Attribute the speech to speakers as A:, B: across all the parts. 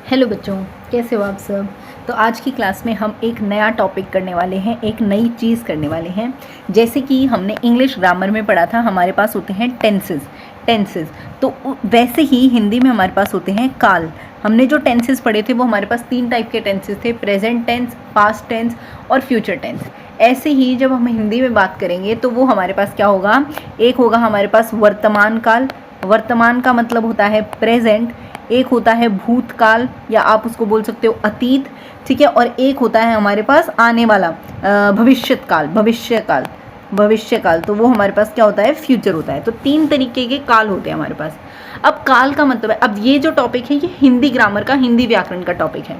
A: Hello बच्चों, कैसे हो आप सब। तो आज की क्लास में हम एक नया टॉपिक करने वाले हैं, एक नई चीज़ करने वाले हैं। जैसे कि हमने इंग्लिश ग्रामर में पढ़ा था, हमारे पास होते हैं टेंसेस। तो वैसे ही हिंदी में हमारे पास होते हैं काल। हमने जो टेंसेस पढ़े थे वो हमारे पास 3 टाइप के टेंसेस थे, प्रेजेंट टेंस, पास्ट टेंस और फ्यूचर टेंस। ऐसे ही जब हम हिंदी में बात करेंगे तो वो हमारे पास क्या होगा, एक होगा हमारे पास वर्तमान काल। वर्तमान का मतलब होता है प्रेजेंट। एक होता है भूतकाल या आप उसको बोल सकते हो अतीत, ठीक है। और एक होता है हमारे पास आने वाला भविष्यकाल। तो वो हमारे पास क्या होता है, फ्यूचर होता है। तो 3 तरीके के काल होते हैं हमारे पास। अब काल का मतलब है, अब ये जो टॉपिक है ये हिंदी ग्रामर का, हिंदी व्याकरण का टॉपिक है।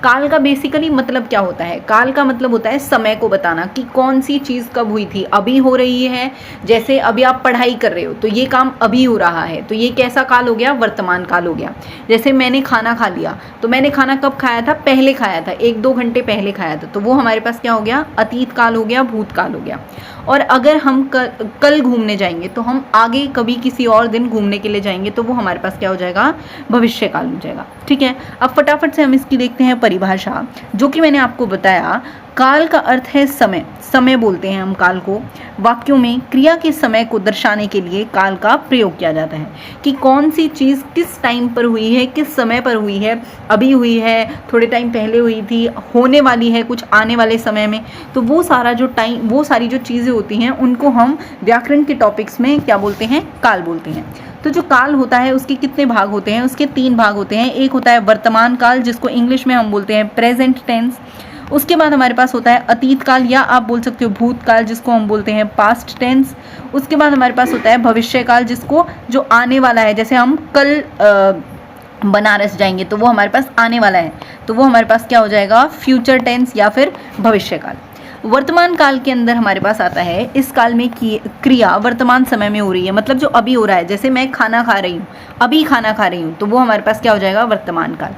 A: काल का बेसिकली मतलब क्या होता है, काल का मतलब होता है समय को बताना कि कौन सी चीज़ कब हुई थी, अभी हो रही है। जैसे अभी आप पढ़ाई कर रहे हो तो ये काम अभी हो रहा है, तो ये कैसा काल हो गया, वर्तमान काल हो गया। जैसे मैंने खाना खा लिया, तो मैंने खाना कब खाया था, पहले खाया था, 1-2 घंटे पहले खाया था, तो वो हमारे पास क्या हो गया, अतीत काल हो गया, भूतकाल हो गया। और अगर हम कल घूमने जाएंगे तो हम आगे कभी किसी और दिन घूमने के लिए जाएंगे, तो वो हमारे पास क्या हो जाएगा, भविष्य काल हो जाएगा, ठीक है। अब फटाफट से हम इसकी देखते हैं परिभाषा, जो कि मैंने आपको बताया। काल का अर्थ है समय बोलते हैं हम काल को। वाक्यों में क्रिया के समय को दर्शाने के लिए काल का प्रयोग किया जाता है कि कौन सी चीज़ किस टाइम पर हुई है, किस समय पर हुई है, अभी हुई है, थोड़े टाइम पहले हुई थी, होने वाली है कुछ आने वाले समय में। तो वो सारी जो चीज़ें होती हैं उनको हम व्याकरण के टॉपिक्स में क्या बोलते हैं, काल बोलते हैं। तो जो काल होता है उसके कितने भाग होते हैं, उसके 3 भाग होते हैं। एक होता है वर्तमान काल, जिसको इंग्लिश में हम बोलते हैं प्रेजेंट टेंस। उसके बाद हमारे पास होता है अतीत काल या आप बोल सकते हो भूतकाल, जिसको हम बोलते हैं पास्ट टेंस। उसके बाद हमारे पास होता है भविष्य काल, जिसको जो आने वाला है, जैसे हम कल बनारस जाएंगे तो वो हमारे पास आने वाला है, तो वो हमारे पास क्या हो जाएगा, फ्यूचर टेंस या फिर भविष्य काल। वर्तमान काल के अंदर हमारे पास आता है, इस काल में क्रिया वर्तमान समय में हो रही है, मतलब जो अभी हो रहा है। जैसे मैं खाना खा रही हूँ, अभी खाना खा रही हूँ, तो वो हमारे पास क्या हो जाएगा, वर्तमान काल।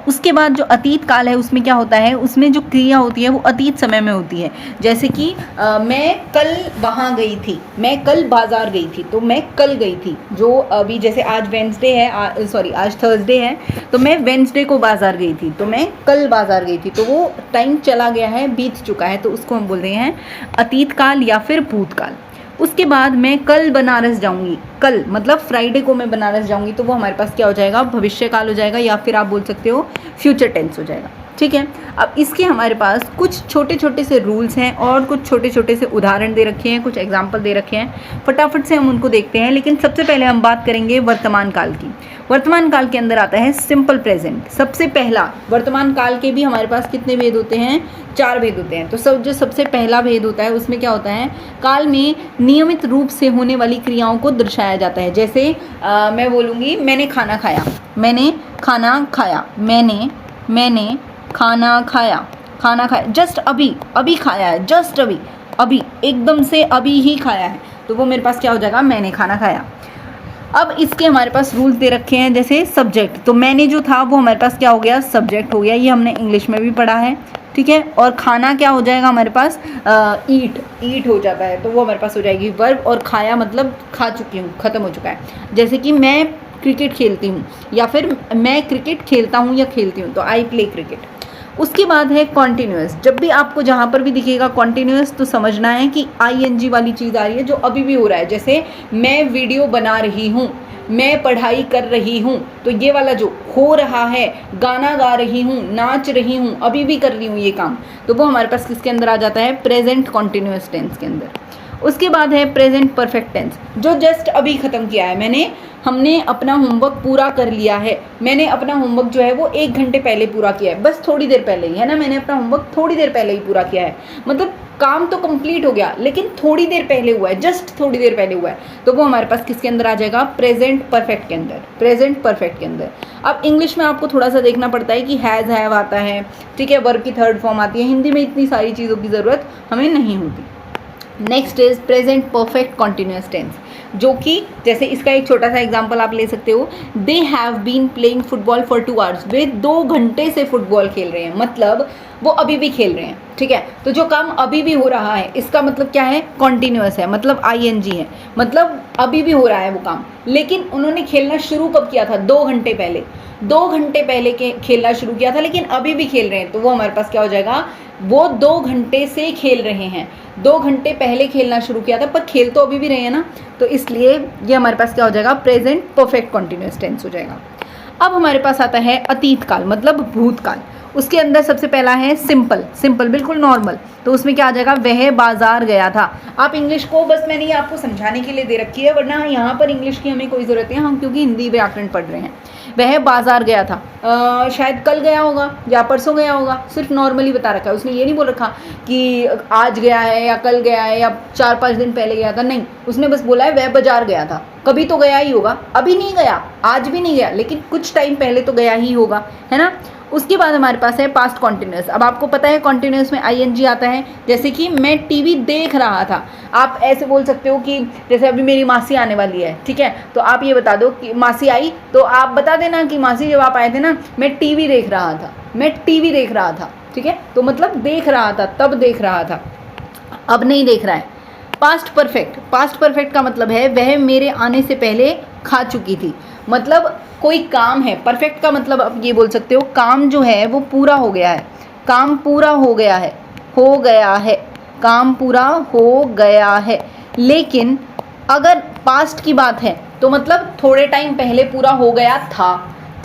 A: उसके बाद जो अतीत काल है उसमें क्या होता है, उसमें जो क्रिया होती है वो अतीत समय में होती है। जैसे कि मैं कल वहाँ गई थी, मैं कल बाज़ार गई थी, तो मैं कल गई थी। जो अभी जैसे आज वेंसडे है, आज थर्सडे है, तो मैं वेंसडे को बाज़ार गई थी, तो मैं कल बाज़ार गई थी। तो वो टाइम चला गया है, बीत चुका है, तो उसको हम बोलते हैं अतीत काल या फिर भूतकाल। उसके बाद मैं कल बनारस जाऊंगी, कल मतलब फ्राइडे को मैं बनारस जाऊंगी, तो वो हमारे पास क्या हो जाएगा, भविष्य काल हो जाएगा या फिर आप बोल सकते हो फ्यूचर टेंस हो जाएगा, ठीक है। अब इसके हमारे पास कुछ छोटे छोटे से रूल्स हैं और कुछ छोटे छोटे से उदाहरण दे रखे हैं, कुछ एग्जाम्पल दे रखे हैं। फटाफट से हम उनको देखते हैं, लेकिन सबसे पहले हम बात करेंगे वर्तमान काल की। वर्तमान काल के अंदर आता है सिंपल प्रेजेंट। सबसे पहला, वर्तमान काल के भी हमारे पास कितने भेद होते हैं, 4 भेद होते हैं। तो सबसे पहला भेद होता है, उसमें क्या होता है, काल में नियमित रूप से होने वाली क्रियाओं को दर्शाया जाता है। जैसे मैं बोलूँगी मैंने खाना खाया, मैंने खाना खाया, मैंने खाना खाया, जस्ट अभी खाया है, जस्ट अभी एकदम से अभी ही खाया है, तो वो मेरे पास क्या हो जाएगा, मैंने खाना खाया। अब इसके हमारे पास रूल्स दे रखे हैं, जैसे सब्जेक्ट, तो मैंने जो था वो हमारे पास क्या हो गया, सब्जेक्ट हो गया, ये हमने इंग्लिश में भी पढ़ा है, ठीक है। और खाना क्या हो जाएगा हमारे पास, ईट हो जाता है, तो वो हमारे पास हो जाएगी वर्ब। और खाया मतलब खा चुकी हूँ, ख़त्म हो चुका है। जैसे कि मैं क्रिकेट खेलती हूँ, या फिर मैं क्रिकेट खेलता हूँ या खेलती हूँ, तो आई प्ले क्रिकेट। उसके बाद है कॉन्टिन्यूस। जब भी आपको जहाँ पर भी दिखेगा कॉन्टिन्यूस, तो समझना है कि ING वाली चीज़ आ रही है, जो अभी भी हो रहा है। जैसे मैं वीडियो बना रही हूँ, मैं पढ़ाई कर रही हूँ, तो ये वाला जो हो रहा है, गाना गा रही हूँ, नाच रही हूँ, अभी भी कर रही हूँ ये काम, तो वो हमारे पास किसके अंदर आ जाता है, प्रेजेंट कॉन्टिन्यूस टेंस के अंदर। उसके बाद है प्रेजेंट परफेक्ट टेंस, जो जस्ट अभी ख़त्म किया है। हमने अपना होमवर्क पूरा कर लिया है, मैंने अपना होमवर्क जो है वो 1 घंटे पहले पूरा किया है, बस थोड़ी देर पहले ही, है ना, मैंने अपना होमवर्क थोड़ी देर पहले ही पूरा किया है। मतलब काम तो कंप्लीट हो गया, लेकिन थोड़ी देर पहले हुआ है, जस्ट थोड़ी देर पहले हुआ है, तो वो हमारे पास किसके अंदर आ जाएगा, प्रेजेंट परफेक्ट के अंदर, प्रेजेंट परफेक्ट के अंदर। अब इंग्लिश में आपको थोड़ा सा देखना पड़ता है कि हैज़ हैव आता है, ठीक है, वर्ब की 3rd फॉर्म आती है। हिंदी में इतनी सारी चीज़ों की ज़रूरत हमें नहीं होती। Next is present perfect continuous tense. जो कि जैसे इसका एक छोटा सा एग्जांपल आप ले सकते हो, they have been playing football for 2 hours, वे 2 घंटे से फुटबॉल खेल रहे हैं, मतलब वो अभी भी खेल रहे हैं, ठीक है। तो जो काम अभी भी हो रहा है इसका मतलब क्या है, कॉन्टिन्यूअस है, मतलब ING है, मतलब अभी भी हो रहा है वो काम। लेकिन उन्होंने खेलना शुरू कब किया था, 2 घंटे पहले, 2 घंटे पहले के खेलना शुरू किया था, लेकिन अभी भी खेल रहे हैं, तो वो हमारे पास क्या हो जाएगा, वो 2 घंटे से खेल रहे हैं, 2 घंटे पहले खेलना शुरू किया था, पर खेल तो अभी भी रहे हैं ना, तो इसलिए ये हमारे पास क्या हो जाएगा, प्रेजेंट परफेक्ट कॉन्टिन्यूअस टेंस हो जाएगा। अब हमारे पास आता है अतीत काल, मतलब भूतकाल। उसके अंदर सबसे पहला है सिंपल, सिंपल बिल्कुल नॉर्मल, तो उसमें क्या आ जाएगा, वह बाजार गया था। आप इंग्लिश को बस मैंने ये आपको समझाने के लिए दे रखी है, वरना यहाँ पर इंग्लिश की हमें कोई ज़रूरत नहीं है, हम क्योंकि हिंदी व्याकरण पढ़ रहे हैं। वह बाजार गया था, शायद कल गया होगा या परसों गया होगा, सिर्फ नॉर्मली बता रखा है, उसने ये नहीं बोल रखा कि आज गया है या कल गया है या 4-5 दिन पहले गया था, नहीं, उसने बस बोला है वह बाजार गया था, कभी तो गया ही होगा, अभी नहीं गया, आज भी नहीं गया, लेकिन कुछ टाइम पहले तो गया ही होगा, है ना। उसके बाद हमारे पास है पास्ट कॉन्टिन्यूस। अब आपको पता है कॉन्टिन्यूस में ING आता है, जैसे कि मैं टीवी देख रहा था। आप ऐसे बोल सकते हो कि जैसे अभी मेरी मासी आने वाली है, ठीक है, तो आप ये बता दो कि मासी आई, तो आप बता देना कि मासी जब आप आए थे ना मैं टीवी देख रहा था, मैं टीवी देख रहा था, ठीक है, तो मतलब देख रहा था, तब देख रहा था, अब नहीं देख रहा है। पास्ट परफेक्ट, पास्ट परफेक्ट का मतलब है वह मेरे आने से पहले खा चुकी थी, मतलब कोई काम है। परफेक्ट का मतलब आप ये बोल सकते हो काम जो है वो पूरा हो गया है, काम पूरा हो गया है, हो गया है, काम पूरा हो गया है। लेकिन अगर पास्ट की बात है तो मतलब थोड़े टाइम पहले पूरा हो गया था,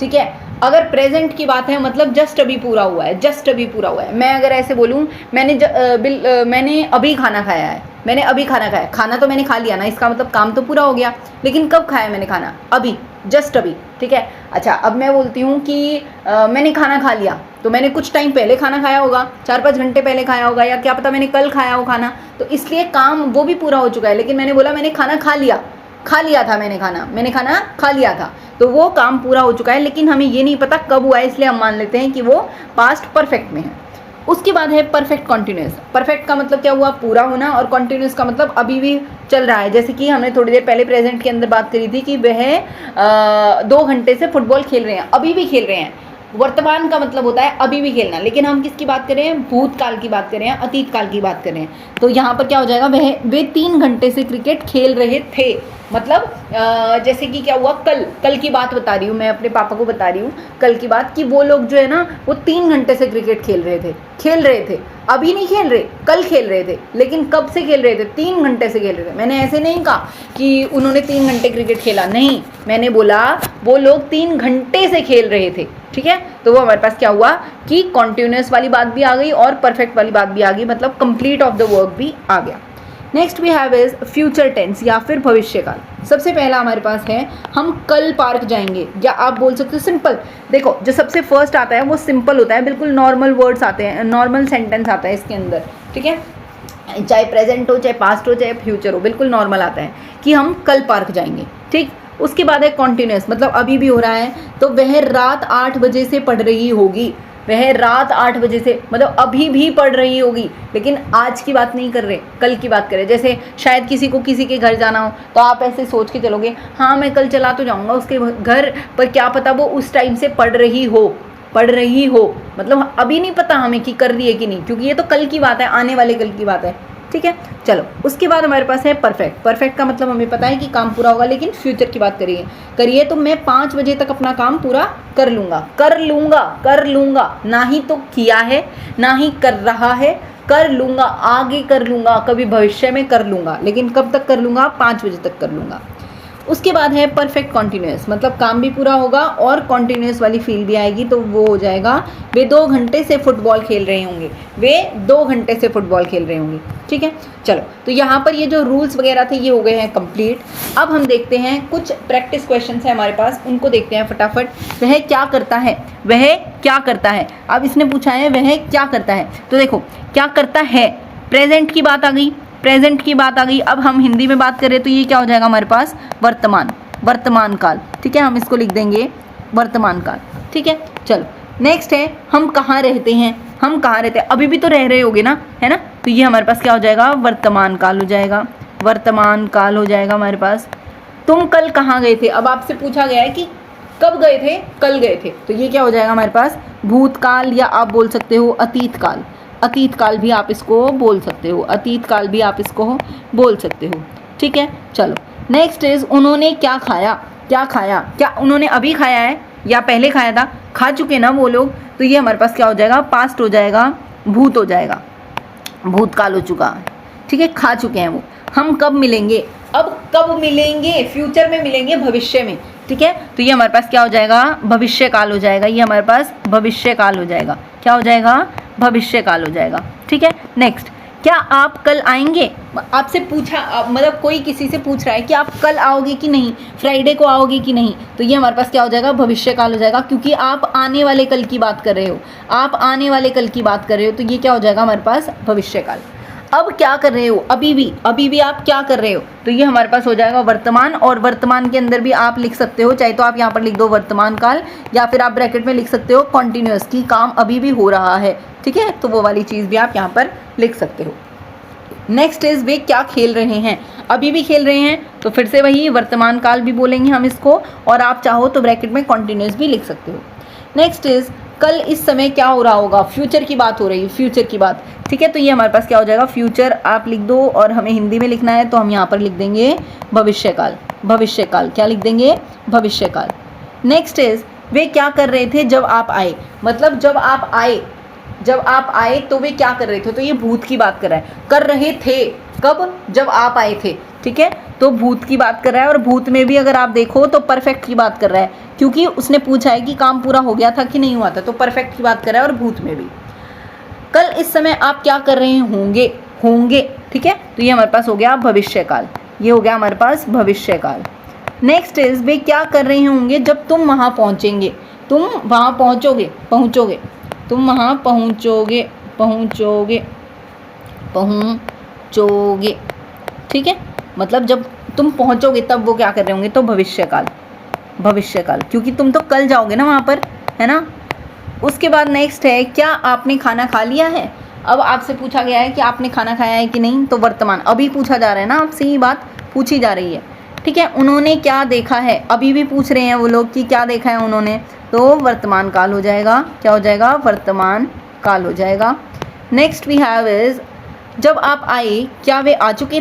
A: ठीक है। अगर प्रेजेंट की बात है मतलब जस्ट अभी पूरा हुआ है, जस्ट अभी पूरा हुआ है। मैं अगर ऐसे बोलूँ मैंने अभी खाना खाया है, मैंने अभी खाना खाया, खाना तो मैंने खा लिया ना, इसका मतलब काम तो पूरा हो गया, लेकिन कब खाया मैंने खाना, अभी, जस्ट अभी, ठीक है। अच्छा, अब मैं बोलती हूँ कि मैंने खाना खा लिया, तो मैंने कुछ टाइम पहले खाना खाया होगा, 4-5 घंटे पहले खाया होगा, या क्या पता मैंने कल खाया हो खाना, तो इसलिए काम वो भी पूरा हो चुका है। लेकिन मैंने बोला मैंने खाना खा लिया था, मैंने खाना खा लिया था, तो वो काम पूरा हो चुका है, लेकिन हमें ये नहीं पता कब हुआ है, इसलिए हम मान लेते हैं कि वो पास्ट परफेक्ट में है। उसके बाद है परफेक्ट कॉन्टिन्यूस। परफेक्ट का मतलब क्या हुआ, पूरा होना, और कॉन्टिन्यूस का मतलब अभी भी चल रहा है। जैसे कि हमने थोड़ी देर पहले प्रेजेंट के अंदर बात करी थी कि वह 2 घंटे से फुटबॉल खेल रहे हैं, अभी भी खेल रहे हैं। वर्तमान का मतलब होता है अभी भी खेलना, लेकिन हम किसकी बात कर रहे हैं, भूतकाल की बात कर रहे हैं, अतीत काल की बात कर रहे हैं। तो यहाँ पर क्या हो जाएगा, वे 3 घंटे से क्रिकेट खेल रहे थे, मतलब जैसे कि क्या हुआ, कल की बात बता रही हूँ मैं, अपने पापा को बता रही हूँ कल की बात, कि वो लोग जो है ना वो 3 घंटे से क्रिकेट खेल रहे थे, अभी नहीं खेल रहे, कल खेल रहे थे। लेकिन कब से खेल रहे थे, 3 घंटे से खेल रहे थे। मैंने ऐसे नहीं कहा कि उन्होंने 3 घंटे क्रिकेट खेला, नहीं, मैंने बोला वो लोग 3 घंटे से खेल रहे थे, ठीक है। तो वो हमारे पास क्या हुआ कि कॉन्टिन्यूस वाली बात भी आ गई और परफेक्ट वाली बात भी आ गई, मतलब कंप्लीट ऑफ द वर्क भी आ गया। Next we have is future tense या फिर भविष्यकाल। सबसे पहला हमारे पास है हम कल पार्क जाएंगे, या आप बोल सकते हो सिंपल। देखो जो सबसे फर्स्ट आता है वो सिंपल होता है, बिल्कुल नॉर्मल वर्ड्स आते हैं, नॉर्मल सेंटेंस आता है इसके अंदर, ठीक है, चाहे प्रेजेंट हो, चाहे पास्ट हो, चाहे फ्यूचर हो, बिल्कुल नॉर्मल आता है कि हम कल पार्क जाएंगे, ठीक। उसके बाद है कॉन्टिन्यूस, मतलब अभी भी हो रहा है, तो वह रात 8 बजे से पढ़ रही होगी, वह रात 8 बजे से मतलब अभी भी पढ़ रही होगी, लेकिन आज की बात नहीं कर रहे, कल की बात कर रहे। जैसे शायद किसी को किसी के घर जाना हो, तो आप ऐसे सोच के चलोगे, हाँ मैं कल चला तो जाऊँगा उसके घर, पर क्या पता वो उस टाइम से पढ़ रही हो, मतलब अभी नहीं पता हमें कि कर रही है कि नहीं, क्योंकि ये तो कल की बात है, आने वाले कल की बात है, ठीक है। चलो उसके बाद हमारे पास है परफेक्ट। परफेक्ट का मतलब हमें पता है कि काम पूरा होगा, लेकिन फ्यूचर की बात करिए तो मैं 5 बजे तक अपना काम पूरा कर लूँगा, ना ही तो किया है, ना ही कर रहा है, कर लूँगा, आगे कर लूँगा, कभी भविष्य में कर लूँगा, लेकिन कब तक कर लूँगा, 5 बजे तक कर लूँगा। उसके बाद है परफेक्ट कॉन्टिन्यूस, मतलब काम भी पूरा होगा और कॉन्टिन्यूस वाली फील भी आएगी, तो वो हो जाएगा वे 2 घंटे से फुटबॉल खेल रहे होंगे, वे 2 घंटे से फुटबॉल खेल रहे होंगे, ठीक है। चलो तो यहाँ पर ये जो रूल्स वगैरह थे ये हो गए हैं कंप्लीट। अब हम देखते हैं कुछ प्रैक्टिस क्वेश्चन है हमारे पास, उनको देखते हैं फटाफट। वह क्या करता है, अब इसने पूछा है वह क्या करता है, तो देखो क्या करता है, प्रेजेंट की बात आ गई। अब हम हिंदी में बात करें तो ये क्या हो जाएगा हमारे पास, वर्तमान काल, ठीक है, हम इसको लिख देंगे वर्तमान काल, ठीक है। चलो नेक्स्ट है हम कहाँ रहते हैं, अभी भी तो रह रहे होगे ना, है ना, तो ये हमारे पास क्या हो जाएगा, वर्तमान काल हो जाएगा। वर्तमान काल हो जाएगा हमारे पास। तुम कल कहाँ गए थे, अब आपसे पूछा गया है कि कब गए थे, कल गए थे, तो ये क्या हो जाएगा हमारे पास भूतकाल, या आप बोल सकते हो अतीत काल। अतीत काल भी आप इसको बोल सकते हो, अतीत काल भी आप इसको बोल सकते हो। ठीक है, चलो नेक्स्ट इज उन्होंने क्या खाया। क्या खाया, क्या उन्होंने अभी खाया है या पहले खाया था, खा चुके ना वो लोग, तो ये हमारे पास क्या हो जाएगा, पास्ट हो जाएगा, भूत हो जाएगा, भूतकाल हो चुका। ठीक है, खा चुके हैं वो। हम कब मिलेंगे, अब कब मिलेंगे, फ्यूचर में मिलेंगे, भविष्य में। ठीक है, तो ये हमारे पास क्या हो जाएगा, भविष्य काल हो जाएगा, ये हमारे पास भविष्य काल हो जाएगा। क्या हो जाएगा, भविष्य काल हो जाएगा। ठीक है, नेक्स्ट, क्या आप कल आएंगे, आपसे पूछा, मतलब कोई किसी से पूछ रहा है कि आप कल आओगे कि नहीं, फ्राइडे को आओगे कि नहीं, तो ये हमारे पास क्या हो जाएगा, भविष्य काल हो जाएगा, क्योंकि आप आने वाले कल की बात कर रहे हो, आप आने वाले कल की बात कर रहे हो, तो ये क्या हो जाएगा हमारे पास भविष्य काल। अब क्या कर रहे हो, अभी भी आप क्या कर रहे हो, तो ये हमारे पास हो जाएगा वर्तमान, और वर्तमान के अंदर भी आप लिख सकते हो, चाहे तो आप यहाँ पर लिख दो वर्तमान काल, या फिर आप ब्रैकेट में लिख सकते हो कॉन्टिन्यूअस, की काम अभी भी हो रहा है। ठीक है, तो वो वाली चीज़ भी आप यहाँ पर लिख सकते हो। नेक्स्ट इज वे क्या खेल रहे हैं, अभी भी खेल रहे हैं, तो फिर से वही वर्तमान काल भी बोलेंगे हम इसको, और आप चाहो तो ब्रैकेट में कॉन्टिन्यूअस भी लिख सकते हो। नेक्स्ट इज कल इस समय क्या हो रहा होगा, फ्यूचर की बात हो रही है, फ्यूचर की बात। ठीक है, तो ये हमारे पास क्या हो जाएगा, फ्यूचर आप लिख दो, और हमें हिंदी में लिखना है तो हम यहाँ पर लिख देंगे भविष्यकाल। भविष्यकाल क्या लिख देंगे, भविष्यकाल। नेक्स्ट इज वे क्या कर रहे थे जब आप आए, मतलब जब आप आए तो वे क्या कर रहे थे, तो ये भूत की बात कर रहा है, कर रहे थे कब, जब आप आए थे। ठीक है, तो भूत की बात कर रहा है, और भूत में भी अगर आप देखो तो परफेक्ट की बात कर रहा है, क्योंकि उसने पूछा है कि काम पूरा हो गया था कि नहीं हुआ था, तो परफेक्ट की बात कर रहा है, और भूत में भी। कल इस समय आप क्या कर रहे होंगे। ठीक है, तो ये हमारे पास हो गया भविष्यकाल, ये हो गया हमारे पास भविष्यकाल। नेक्स्ट इज वे क्या कर रहे होंगे जब तुम वहाँ पहुँचेंगे, तुम वहाँ पहुँचोगे, तुम वहाँ पहुँचोगे। ठीक है, मतलब जब तुम पहुँचोगे तब वो क्या कर रहे होंगे, तो भविष्यकाल, क्योंकि तुम तो कल जाओगे ना वहाँ पर, है ना। उसके बाद नेक्स्ट है क्या आपने खाना खा लिया है। अब आपसे पूछा गया है कि आपने खाना खाया है कि नहीं, तो वर्तमान, अभी पूछा जा रहा है ना, आपसे ही बात पूछी जा रही है। ठीक है, उन्होंने क्या देखा है, अभी भी पूछ रहे हैं वो लोग कि क्या देखा है उन्होंने, तो वर्तमान काल हो जाएगा। क्या हो जाएगा, वर्तमान काल हो जाएगा। नेक्स्ट वी हैव इज जब आप आए क्या वे आ चुके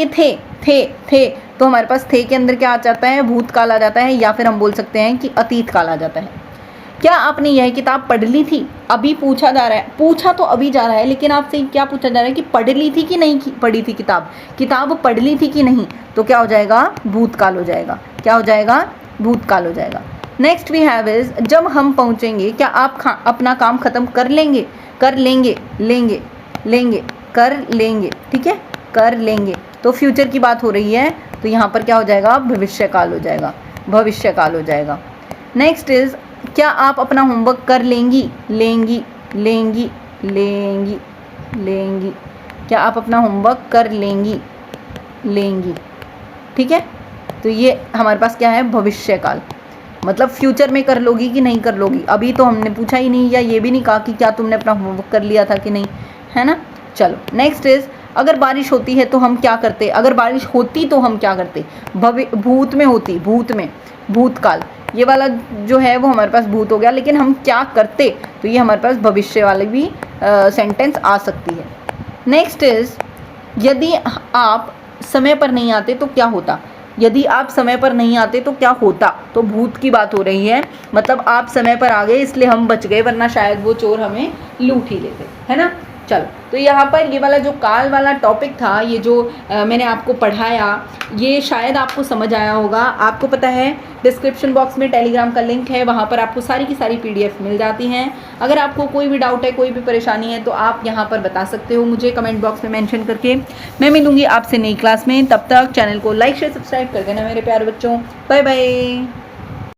A: थे, थे तो हमारे पास थे के अंदर क्या आ जाता है, भूतकाल आ जाता है, या फिर हम बोल सकते हैं कि अतीत काल आ जाता है। क्या आपने यह किताब पढ़ ली थी, अभी पूछा जा रहा है, पूछा तो अभी जा रहा है, लेकिन आपसे क्या पूछा जा रहा है कि पढ़ ली थी कि नहीं पढ़ी थी किताब पढ़ ली थी कि नहीं, तो क्या हो जाएगा, भूतकाल हो जाएगा। क्या हो जाएगा, भूतकाल हो जाएगा। नेक्स्ट वी हैव इज जब हम पहुँचेंगे क्या आप अपना काम ख़त्म कर लेंगे, लेंगे। ठीक है, कर लेंगे, तो फ्यूचर की बात हो रही है, तो यहाँ पर क्या हो जाएगा, भविष्यकाल हो जाएगा, नेक्स्ट इज क्या आप अपना होमवर्क कर लेंगी, क्या आप अपना होमवर्क कर लेंगी। ठीक है, तो ये हमारे पास क्या है, भविष्यकाल, मतलब फ्यूचर में कर लोगी कि नहीं कर लोगी। अभी तो हमने पूछा ही नहीं, या ये भी नहीं कहा कि क्या तुमने अपना होमवर्क कर लिया था कि नहीं, है ना। चलो नेक्स्ट इज अगर बारिश होती है तो हम क्या करते, अगर बारिश होती तो हम क्या करते, भूतकाल, ये वाला जो है वो हमारे पास भूत हो गया, लेकिन हम क्या करते, तो ये हमारे पास भविष्य वाली भी सेंटेंस आ सकती है। नेक्स्ट इज यदि आप समय पर नहीं आते तो क्या होता, यदि आप समय पर नहीं आते तो क्या होता, तो भूत की बात हो रही है, मतलब आप समय पर आ गए इसलिए हम बच गए, वरना शायद वो चोर हमें लूट ही लेते, है ना। चलो, तो यहाँ पर ये वाला जो काल वाला टॉपिक था, ये जो मैंने आपको पढ़ाया, ये शायद आपको समझ आया होगा। आपको पता है डिस्क्रिप्शन बॉक्स में टेलीग्राम का लिंक है, वहाँ पर आपको सारी की सारी PDF मिल जाती हैं। अगर आपको कोई भी डाउट है, कोई भी परेशानी है, तो आप यहाँ पर बता सकते हो मुझे कमेंट बॉक्स में मेंशन करके। मैं मिलूँगी आपसे नई क्लास में, तब तक चैनल को लाइक शेयर सब्सक्राइब कर देना मेरे प्यारे बच्चों। Bye bye.